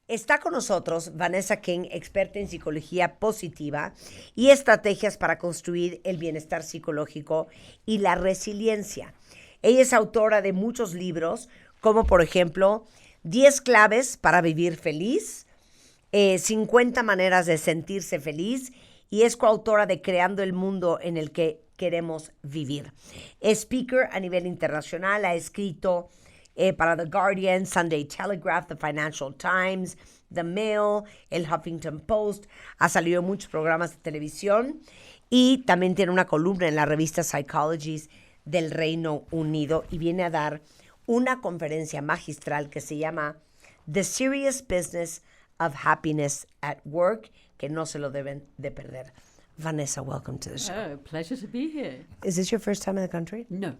Está con nosotros Vanessa King, experta en psicología positiva y estrategias para construir el bienestar psicológico y la resiliencia. Ella es autora de muchos libros, como por ejemplo 10 claves para vivir feliz, 50 maneras de sentirse feliz, y es coautora de Creando el mundo en el que queremos vivir. Es speaker a nivel internacional, ha escrito para The Guardian, Sunday Telegraph, The Financial Times, The Mail, el Huffington Post, ha salido en muchos programas de televisión y también tiene una columna en la revista Psychologies del Reino Unido y viene a dar una conferencia magistral que se llama The Serious Business of Happiness at Work, que no se lo deben de perder. Vanessa, welcome to the show. Oh, pleasure to be here. Is this your first time in the country? No,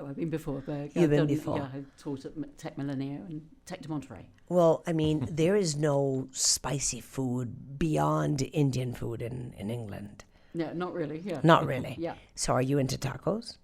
I've been before. But You've been before? Yeah, I taught at Tech Millennia and Tech de Monterey. Well, I mean, there is no spicy food beyond Indian food in England. No, not really, yeah. Not really? Yeah. So are you into tacos?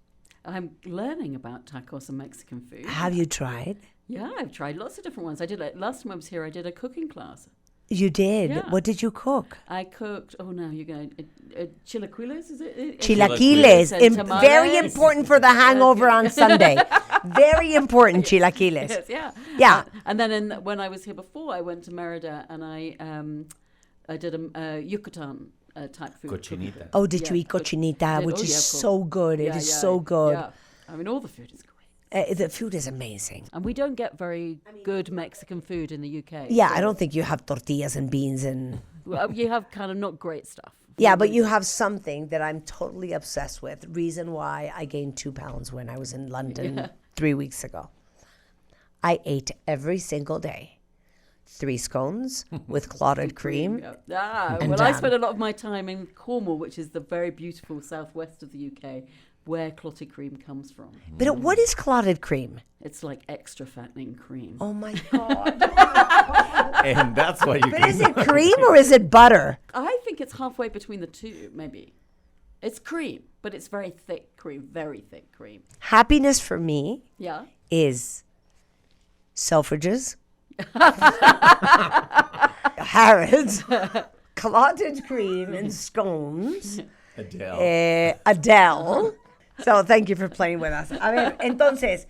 I'm learning about tacos and Mexican food. Have you tried? Yeah, I've tried lots of different ones. I did, last time I was here, I did a cooking class. You did? Yeah. What did you cook? I cooked, you're going to, chilaquiles, is it? Chilaquiles. And tamales. Very important for the hangover on Sunday. Very important, chilaquiles. Yes, yeah. Yeah. And then when I was here before, I went to Merida and I did a Yucatan type food. Cochinita. Oh, did you eat cochinita, which is so good. It is so good. Yeah. I mean, all the food is great. The food is amazing. And we don't get very good Mexican food in the UK. Yeah, so. I don't think you have tortillas and beans and... Well, you have kind of not great stuff. Yeah, but you have something that I'm totally obsessed with. Reason why I gained 2 pounds when I was in London 3 weeks ago. I ate every single day 3 scones with clotted cream. I spent a lot of my time in Cornwall, which is the very beautiful southwest of the UK, where clotted cream comes from. But what is clotted cream? It's like extra fattening cream. Oh my God. And that's why you But is it cream or is it butter? I think it's halfway between the two, maybe. It's cream, but it's very thick cream, very thick cream. Happiness for me is Selfridges, Harrods, clotted cream and scones. Adele. So thank you for playing with us. A ver, entonces,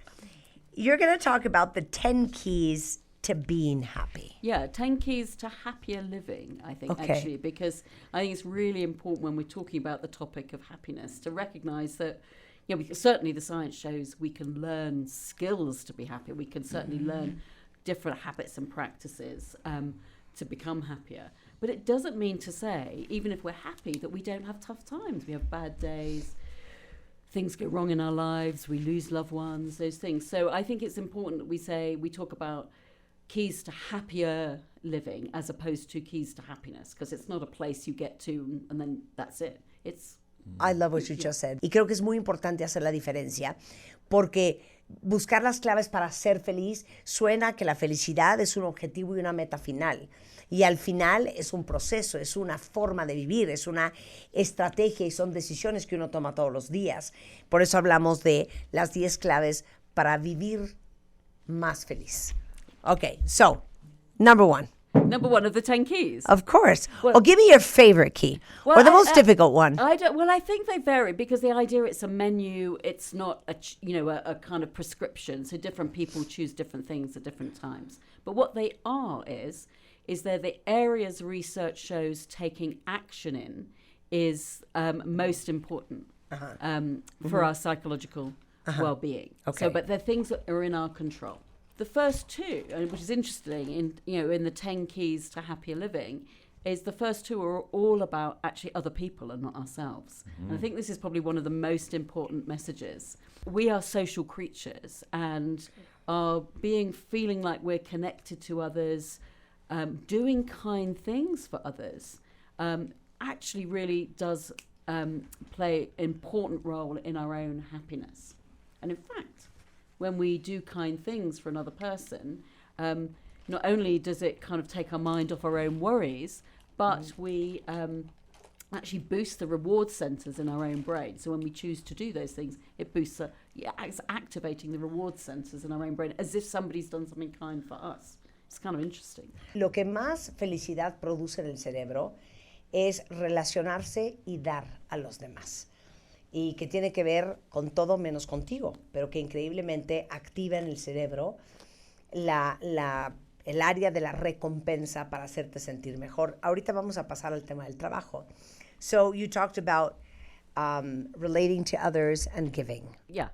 you're going to talk about the 10 keys to being happy. Yeah, 10 keys to happier living, I think, actually, because I think it's really important when we're talking about the topic of happiness to recognize that, certainly the science shows we can learn skills to be happy. We can certainly learn different habits and practices to become happier. But it doesn't mean to say, even if we're happy, that we don't have tough times. We have bad days. Things go wrong in our lives. We lose loved ones, those things. So I think it's important that we talk about keys to happier living as opposed to keys to happiness, because it's not a place you get to and then that's it. I love what you just said. Y creo que es muy importante hacer la diferencia porque buscar las claves para ser feliz suena que la felicidad es un objetivo y una meta final. Y al final es un proceso, es una forma de vivir, es una estrategia y son decisiones que uno toma todos los días. Por eso hablamos de las 10 claves para vivir más feliz. Okay, so, number 1. Number 1 of the 10 keys. Of course. Well, give me your favorite key or the most difficult one. I think they vary because the idea it's a menu, it's not a kind of prescription. So different people choose different things at different times. But what they are is they're the areas research shows taking action in is most important for our psychological well-being. Okay. So, but they're things that are in our control. The first 2, which is interesting in the 10 keys to happier living, is the first 2 are all about actually other people and not ourselves. And I think this is probably one of the most important messages. We are social creatures and our feeling like we're connected to others, doing kind things for others, actually really does play an important role in our own happiness. And in fact, when we do kind things for another person, not only does it kind of take our mind off our own worries, but we actually boost the reward centers in our own brain. So when we choose to do those things, it boosts, it's activating the reward centers in our own brain as if somebody's done something kind for us. It's kind of interesting. Lo que más felicidad produce en el cerebro es relacionarse y dar a los demás. Y que tiene que ver con todo menos contigo, pero que increíblemente activa en el cerebro el área de la recompensa para hacerte sentir mejor. Ahorita vamos a pasar al tema del trabajo. So you talked about relating to others and giving. Yeah.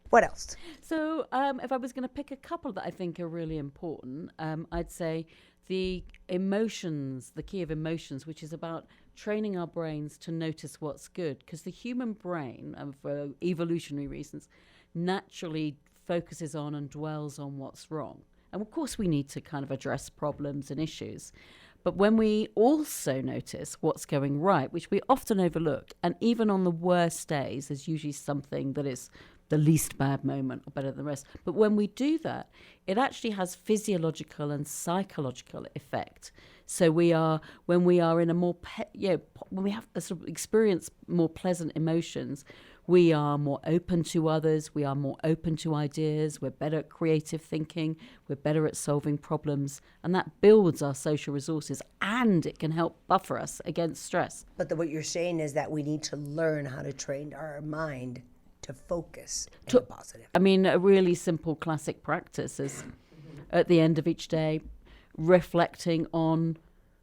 What else? So if I was going to pick a couple that I think are really important, I'd say the emotions, the key of emotions, which is about training our brains to notice what's good. Because the human brain, for evolutionary reasons, naturally focuses on and dwells on what's wrong. And of course we need to kind of address problems and issues. But when we also notice what's going right, which we often overlook, and even on the worst days, there's usually something that is the least bad moment or better than the rest. But when we do that, it actually has physiological and psychological effect. So when we are in a more, when we have a sort of experience more pleasant emotions, we are more open to others, we are more open to ideas, we're better at creative thinking, we're better at solving problems, and that builds our social resources, and it can help buffer us against stress. But what you're saying is that we need to learn how to train our mind to focus on the positive. I mean, a really simple classic practice is at the end of each day, reflecting on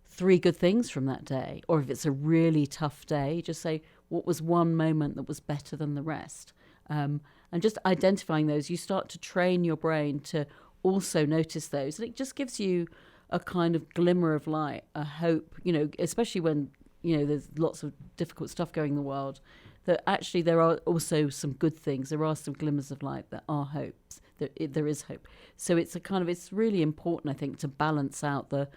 3 good things from that day. Or if it's a really tough day, just say, what was one moment that was better than the rest? And just identifying those, you start to train your brain to also notice those. And it just gives you a kind of glimmer of light, a hope, especially when, there's lots of difficult stuff going in the world, that actually there are also some good things. There are some glimmers of light that are hopes. There is hope. So it's it's really important, I think, to balance out the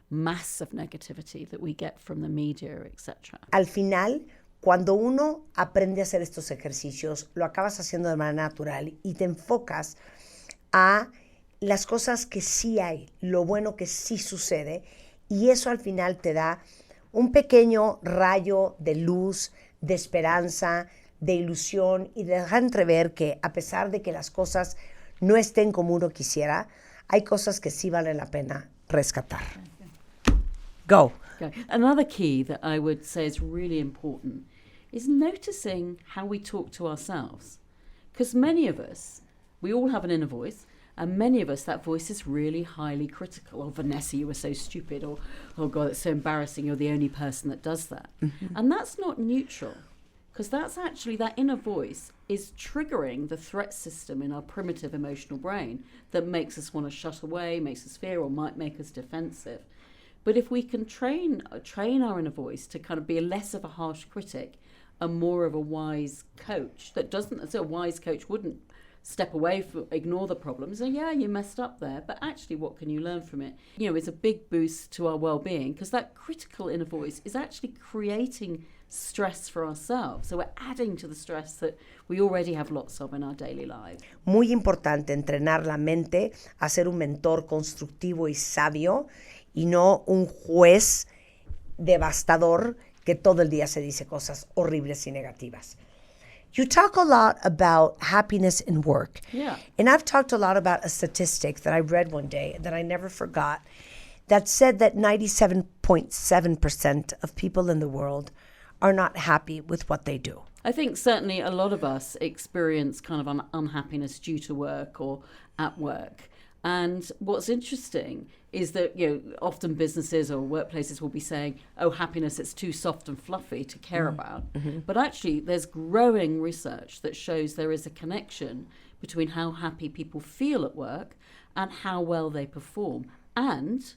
massive negativity that we get from the media, etc. Al final, cuando uno aprende a hacer estos ejercicios, lo acabas haciendo de manera natural y te enfocas a las cosas que sí hay, lo bueno que sí sucede, y eso al final te da un pequeño rayo de luz, de esperanza, de ilusión, y deja entrever que a pesar de que las cosas no estén como uno quisiera, hay cosas que sí valen la pena rescatar. Go. Okay. Another key that I would say is really important is noticing how we talk to ourselves. Because many of us, we all have an inner voice, and many of us, that voice is really highly critical. Oh, Vanessa, you were so stupid. Or, oh, God, it's so embarrassing. You're the only person that does that. Mm-hmm. And that's not neutral, because that's actually, that inner voice is triggering the threat system in our primitive emotional brain that makes us want to shut away, makes us fear, or might make us defensive. But if we can train our inner voice to kind of be less of a harsh critic and more of a wise coach so a wise coach wouldn't step away, ignore the problems, and yeah, you messed up there, but actually what can you learn from it? It's a big boost to our well-being, because that critical inner voice is actually creating stress for ourselves. So we're adding to the stress that we already have lots of in our daily lives. Muy importante entrenar la mente a ser un mentor constructivo y sabio, y no un juez devastador que todo el día se dice cosas horribles y negativas. You talk a lot about happiness in work. Yeah. And I've talked a lot about a statistic that I read one day that I never forgot that said that 97.7% of people in the world are not happy with what they do. I think certainly a lot of us experience kind of unhappiness due to work or at work. And what's interesting is that, often businesses or workplaces will be saying, oh, happiness, it's too soft and fluffy to care about. Mm-hmm. But actually, there's growing research that shows there is a connection between how happy people feel at work and how well they perform, and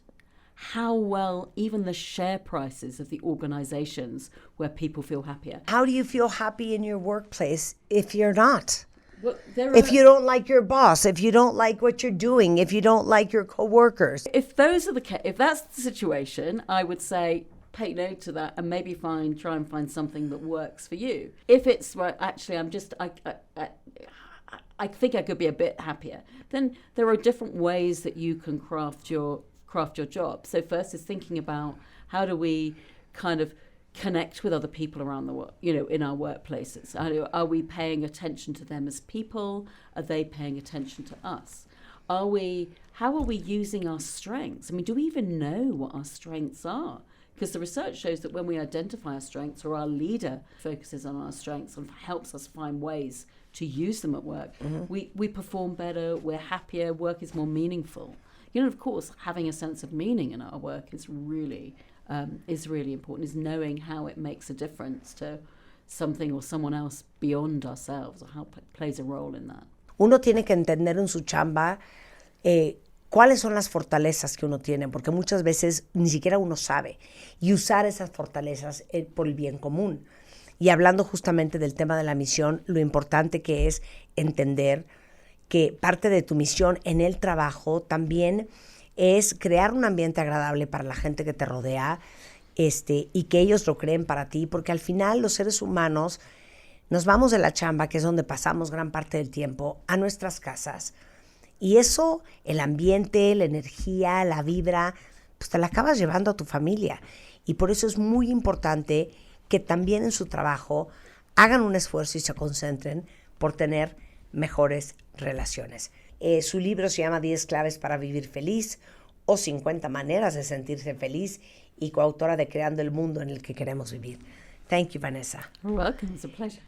how well even the share prices of the organizations where people feel happier. How do you feel happy in your workplace if you're not? Well, if you don't like your boss, if you don't like what you're doing, if you don't like your coworkers. If that's the situation, I would say take note of that and maybe try and find something that works for you. If it's actually I think I could be a bit happier, then there are different ways that you can craft your job. So first is thinking about how do we kind of connect with other people around the world, in our workplaces. Are we paying attention to them as people? Are they paying attention to us? how are we using our strengths? I mean, do we even know what our strengths are? Because the research shows that when we identify our strengths, or our leader focuses on our strengths and helps us find ways to use them at work, we perform better, we're happier, work is more meaningful. You know, of course, having a sense of meaning in our work is really important, is knowing how it makes a difference to something or someone else beyond ourselves, or how it plays a role in that. Uno tiene que entender en su chamba cuáles son las fortalezas que uno tiene, porque muchas veces ni siquiera uno sabe, y usar esas fortalezas por el bien común. Y hablando justamente del tema de la misión, lo importante que es entender que parte de tu misión en el trabajo también es crear un ambiente agradable para la gente que te rodea, y que ellos lo creen para ti, porque al final los seres humanos nos vamos de la chamba, que es donde pasamos gran parte del tiempo, a nuestras casas. Y eso, el ambiente, la energía, la vibra, pues te la acabas llevando a tu familia. Y por eso es muy importante que también en su trabajo hagan un esfuerzo y se concentren por tener mejores relaciones. Su libro se llama 10 claves para vivir feliz, o 50 maneras de sentirse feliz, y coautora de Creando el mundo en el que queremos vivir. Thank you, Vanessa. You're welcome. It's a pleasure.